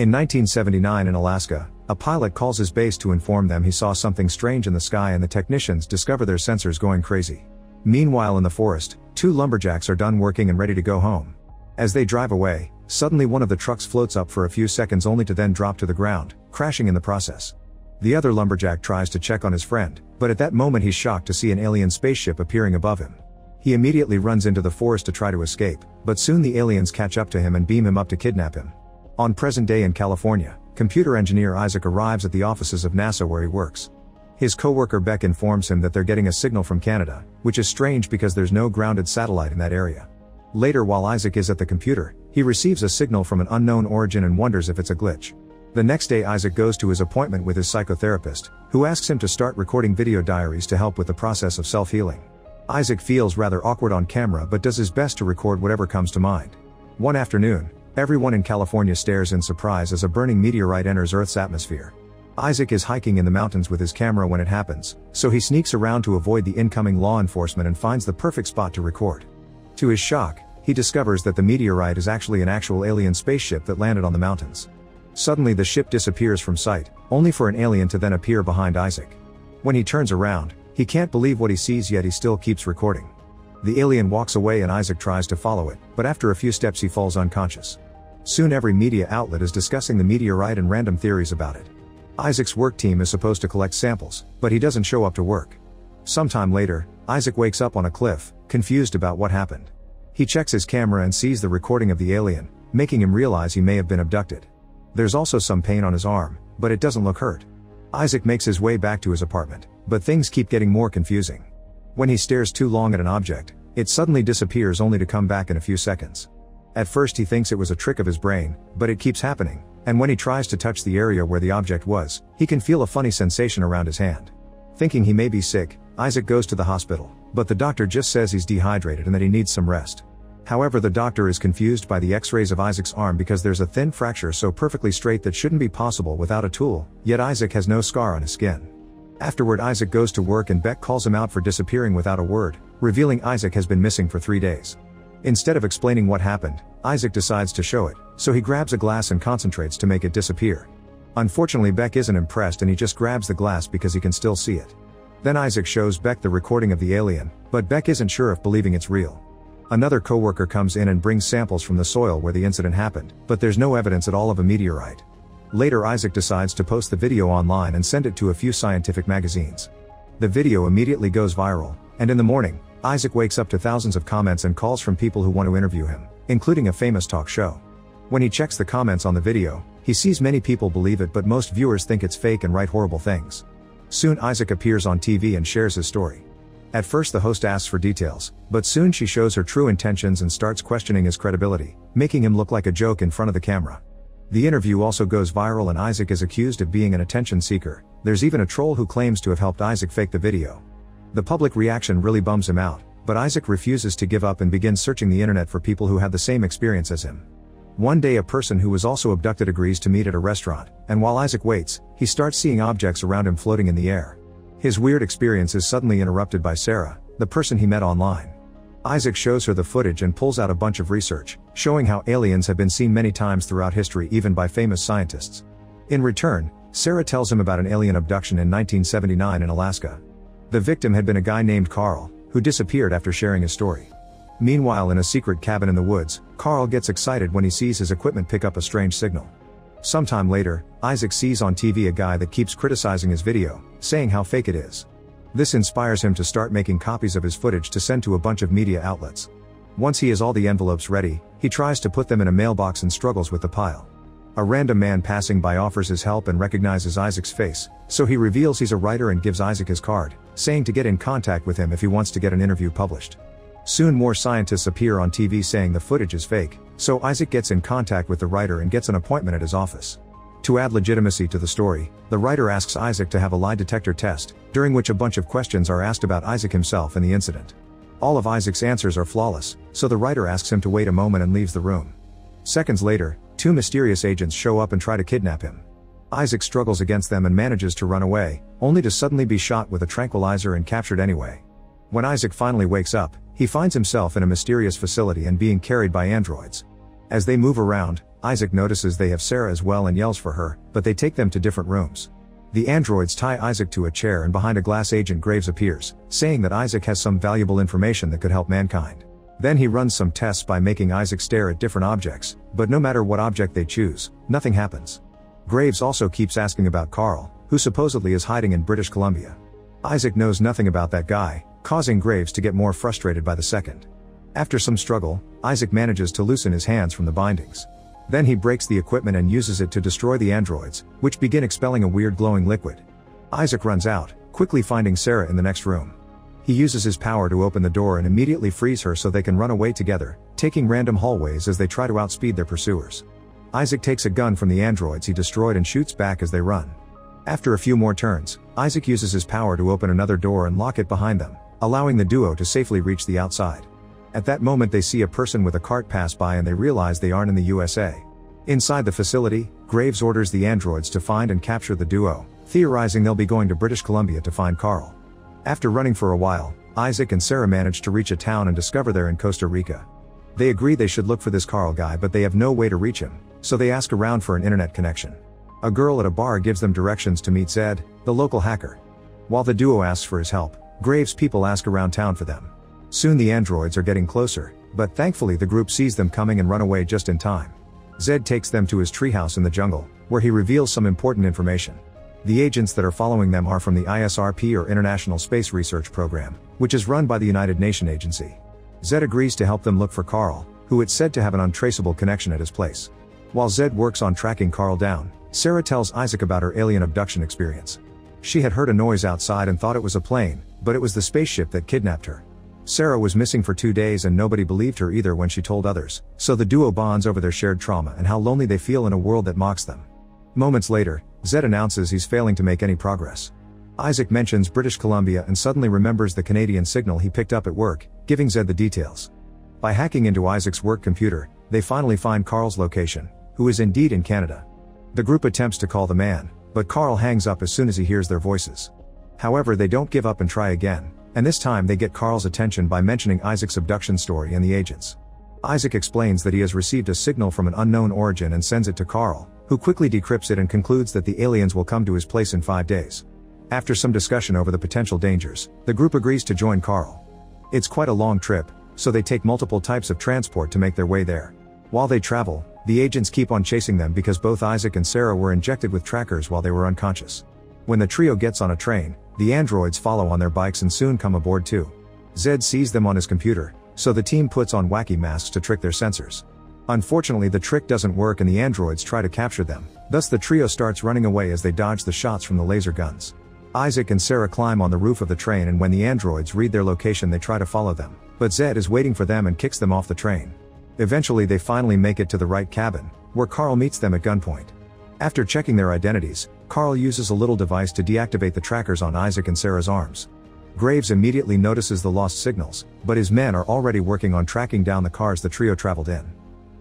In 1979 in Alaska, a pilot calls his base to inform them he saw something strange in the sky and the technicians discover their sensors going crazy. Meanwhile in the forest, two lumberjacks are done working and ready to go home. As they drive away, suddenly one of the trucks floats up for a few seconds only to then drop to the ground, crashing in the process. The other lumberjack tries to check on his friend, but at that moment he's shocked to see an alien spaceship appearing above him. He immediately runs into the forest to try to escape, but soon the aliens catch up to him and beam him up to kidnap him. On present day in California, computer engineer Isaac arrives at the offices of NASA where he works. His co-worker Beck informs him that they're getting a signal from Canada, which is strange because there's no grounded satellite in that area. Later, while Isaac is at the computer, he receives a signal from an unknown origin and wonders if it's a glitch. The next day Isaac goes to his appointment with his psychotherapist, who asks him to start recording video diaries to help with the process of self-healing. Isaac feels rather awkward on camera but does his best to record whatever comes to mind. One afternoon, everyone in California stares in surprise as a burning meteorite enters Earth's atmosphere. Isaac is hiking in the mountains with his camera when it happens, so he sneaks around to avoid the incoming law enforcement and finds the perfect spot to record. To his shock, he discovers that the meteorite is actually an actual alien spaceship that landed on the mountains. Suddenly the ship disappears from sight, only for an alien to then appear behind Isaac. When he turns around, he can't believe what he sees, yet he still keeps recording. The alien walks away and Isaac tries to follow it, but after a few steps he falls unconscious. Soon every media outlet is discussing the meteorite and random theories about it. Isaac's work team is supposed to collect samples, but he doesn't show up to work. Sometime later, Isaac wakes up on a cliff, confused about what happened. He checks his camera and sees the recording of the alien, making him realize he may have been abducted. There's also some pain on his arm, but it doesn't look hurt. Isaac makes his way back to his apartment, but things keep getting more confusing. When he stares too long at an object, it suddenly disappears only to come back in a few seconds. At first he thinks it was a trick of his brain, but it keeps happening, and when he tries to touch the area where the object was, he can feel a funny sensation around his hand. Thinking he may be sick, Isaac goes to the hospital, but the doctor just says he's dehydrated and that he needs some rest. However, the doctor is confused by the x-rays of Isaac's arm because there's a thin fracture so perfectly straight that shouldn't be possible without a tool, yet Isaac has no scar on his skin. Afterward Isaac goes to work and Beck calls him out for disappearing without a word, revealing Isaac has been missing for 3 days. Instead of explaining what happened, Isaac decides to show it, so he grabs a glass and concentrates to make it disappear. Unfortunately Beck isn't impressed and he just grabs the glass because he can still see it. Then Isaac shows Beck the recording of the alien, but Beck isn't sure if believing it's real. Another coworker comes in and brings samples from the soil where the incident happened, but there's no evidence at all of a meteorite. Later Isaac decides to post the video online and send it to a few scientific magazines. The video immediately goes viral, and in the morning, Isaac wakes up to thousands of comments and calls from people who want to interview him, including a famous talk show. When he checks the comments on the video, he sees many people believe it but most viewers think it's fake and write horrible things. Soon Isaac appears on TV and shares his story. At first the host asks for details, but soon she shows her true intentions and starts questioning his credibility, making him look like a joke in front of the camera. The interview also goes viral and Isaac is accused of being an attention seeker. There's even a troll who claims to have helped Isaac fake the video. The public reaction really bums him out, but Isaac refuses to give up and begins searching the internet for people who had the same experience as him. One day a person who was also abducted agrees to meet at a restaurant, and while Isaac waits, he starts seeing objects around him floating in the air. His weird experience is suddenly interrupted by Sarah, the person he met online. Isaac shows her the footage and pulls out a bunch of research, showing how aliens have been seen many times throughout history even by famous scientists. In return, Sarah tells him about an alien abduction in 1979 in Alaska. The victim had been a guy named Carl, who disappeared after sharing his story. Meanwhile in a secret cabin in the woods, Carl gets excited when he sees his equipment pick up a strange signal. Sometime later, Isaac sees on TV a guy that keeps criticizing his video, saying how fake it is. This inspires him to start making copies of his footage to send to a bunch of media outlets. Once he has all the envelopes ready, he tries to put them in a mailbox and struggles with the pile. A random man passing by offers his help and recognizes Isaac's face, so he reveals he's a writer and gives Isaac his card, saying to get in contact with him if he wants to get an interview published. Soon more scientists appear on TV saying the footage is fake, so Isaac gets in contact with the writer and gets an appointment at his office. To add legitimacy to the story, the writer asks Isaac to have a lie detector test, during which a bunch of questions are asked about Isaac himself and the incident. All of Isaac's answers are flawless, so the writer asks him to wait a moment and leaves the room. Seconds later, two mysterious agents show up and try to kidnap him. Isaac struggles against them and manages to run away, only to suddenly be shot with a tranquilizer and captured anyway. When Isaac finally wakes up, he finds himself in a mysterious facility and being carried by androids. As they move around, Isaac notices they have Sarah as well and yells for her, but they take them to different rooms. The androids tie Isaac to a chair, and behind a glass Agent Graves appears, saying that Isaac has some valuable information that could help mankind. Then he runs some tests by making Isaac stare at different objects, but no matter what object they choose, nothing happens. Graves also keeps asking about Carl, who supposedly is hiding in British Columbia. Isaac knows nothing about that guy, causing Graves to get more frustrated by the second. After some struggle, Isaac manages to loosen his hands from the bindings. Then he breaks the equipment and uses it to destroy the androids, which begin expelling a weird glowing liquid. Isaac runs out, quickly finding Sarah in the next room. He uses his power to open the door and immediately frees her so they can run away together, taking random hallways as they try to outspeed their pursuers. Isaac takes a gun from the androids he destroyed and shoots back as they run. After a few more turns, Isaac uses his power to open another door and lock it behind them, allowing the duo to safely reach the outside. At that moment they see a person with a cart pass by and they realize they aren't in the USA. Inside the facility, Graves orders the androids to find and capture the duo, theorizing they'll be going to British Columbia to find Carl. After running for a while, Isaac and Sarah manage to reach a town and discover they're in Costa Rica. They agree they should look for this Carl guy, but they have no way to reach him, so they ask around for an internet connection. A girl at a bar gives them directions to meet Zed, the local hacker. While the duo asks for his help, Graves' people ask around town for them. Soon the androids are getting closer, but thankfully the group sees them coming and run away just in time. Zed takes them to his treehouse in the jungle, where he reveals some important information. The agents that are following them are from the ISRP, or International Space Research Program, which is run by the United Nations Agency. Zed agrees to help them look for Carl, who it's said to have an untraceable connection at his place. While Zed works on tracking Carl down, Sarah tells Isaac about her alien abduction experience. She had heard a noise outside and thought it was a plane, but it was the spaceship that kidnapped her. Sarah was missing for 2 days and nobody believed her either when she told others, so the duo bonds over their shared trauma and how lonely they feel in a world that mocks them. Moments later, Zed announces he's failing to make any progress. Isaac mentions British Columbia and suddenly remembers the Canadian signal he picked up at work, giving Zed the details. By hacking into Isaac's work computer, they finally find Carl's location, who is indeed in Canada. The group attempts to call the man, but Carl hangs up as soon as he hears their voices. However, they don't give up and try again, and this time they get Carl's attention by mentioning Isaac's abduction story and the agents. Isaac explains that he has received a signal from an unknown origin and sends it to Carl, who quickly decrypts it and concludes that the aliens will come to his place in 5 days. After some discussion over the potential dangers, the group agrees to join Carl. It's quite a long trip, so they take multiple types of transport to make their way there. While they travel, the agents keep on chasing them because both Isaac and Sarah were injected with trackers while they were unconscious. When the trio gets on a train, the androids follow on their bikes and soon come aboard too. Zed sees them on his computer, so the team puts on wacky masks to trick their sensors. Unfortunately, the trick doesn't work and the androids try to capture them, thus the trio starts running away as they dodge the shots from the laser guns. Isaac and Sarah climb on the roof of the train, and when the androids read their location they try to follow them, but Zed is waiting for them and kicks them off the train. Eventually they finally make it to the right cabin, where Carl meets them at gunpoint. After checking their identities, Carl uses a little device to deactivate the trackers on Isaac and Sarah's arms. Graves immediately notices the lost signals, but his men are already working on tracking down the cars the trio traveled in.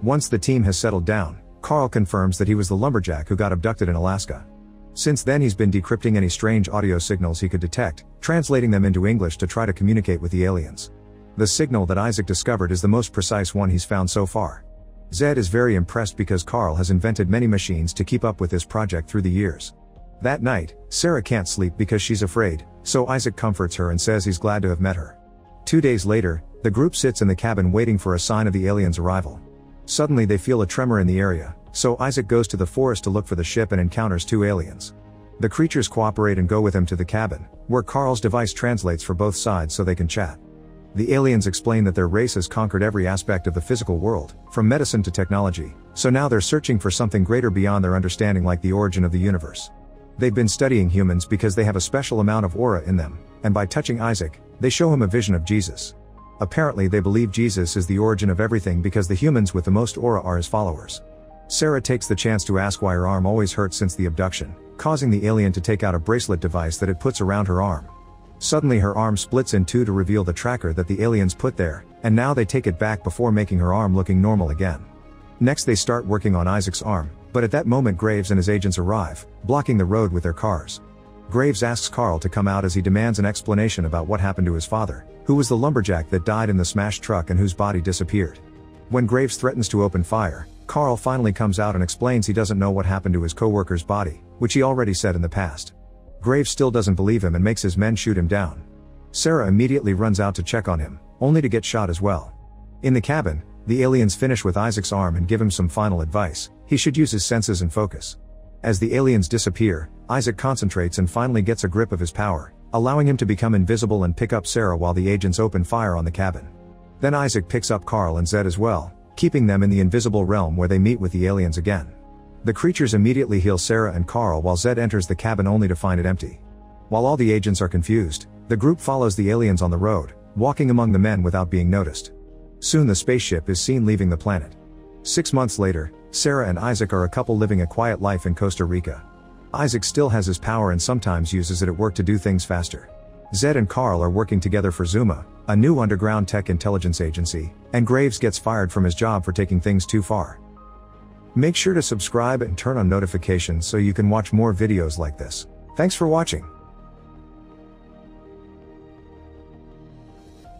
Once the team has settled down, Carl confirms that he was the lumberjack who got abducted in Alaska. Since then he's been decrypting any strange audio signals he could detect, translating them into English to try to communicate with the aliens. The signal that Isaac discovered is the most precise one he's found so far. Zed is very impressed because Carl has invented many machines to keep up with this project through the years. That night, Sarah can't sleep because she's afraid, so Isaac comforts her and says he's glad to have met her. 2 days later, the group sits in the cabin waiting for a sign of the aliens' arrival. Suddenly they feel a tremor in the area, so Isaac goes to the forest to look for the ship and encounters 2 aliens. The creatures cooperate and go with him to the cabin, where Carl's device translates for both sides so they can chat. The aliens explain that their race has conquered every aspect of the physical world, from medicine to technology, so now they're searching for something greater beyond their understanding, like the origin of the universe. They've been studying humans because they have a special amount of aura in them, and by touching Isaac, they show him a vision of Jesus. Apparently they believe Jesus is the origin of everything because the humans with the most aura are his followers. Sarah takes the chance to ask why her arm always hurts since the abduction, causing the alien to take out a bracelet device that it puts around her arm. Suddenly her arm splits in two to reveal the tracker that the aliens put there, and now they take it back before making her arm looking normal again. Next they start working on Isaac's arm, but at that moment Graves and his agents arrive, blocking the road with their cars. Graves asks Carl to come out as he demands an explanation about what happened to his father, who was the lumberjack that died in the smashed truck and whose body disappeared. When Graves threatens to open fire, Carl finally comes out and explains he doesn't know what happened to his co-worker's body, which he already said in the past. Graves still doesn't believe him and makes his men shoot him down. Sarah immediately runs out to check on him, only to get shot as well. In the cabin, the aliens finish with Isaac's arm and give him some final advice: he should use his senses and focus. As the aliens disappear, Isaac concentrates and finally gets a grip of his power, allowing him to become invisible and pick up Sarah while the agents open fire on the cabin. Then Isaac picks up Carl and Zed as well, keeping them in the invisible realm where they meet with the aliens again. The creatures immediately heal Sarah and Carl while Zed enters the cabin only to find it empty. While all the agents are confused, the group follows the aliens on the road, walking among the men without being noticed. Soon the spaceship is seen leaving the planet. 6 months later, Sarah and Isaac are a couple living a quiet life in Costa Rica. Isaac still has his power and sometimes uses it at work to do things faster. Zed and Carl are working together for Zuma, a new underground tech intelligence agency, and Graves gets fired from his job for taking things too far. Make sure to subscribe and turn on notifications so you can watch more videos like this. Thanks for watching.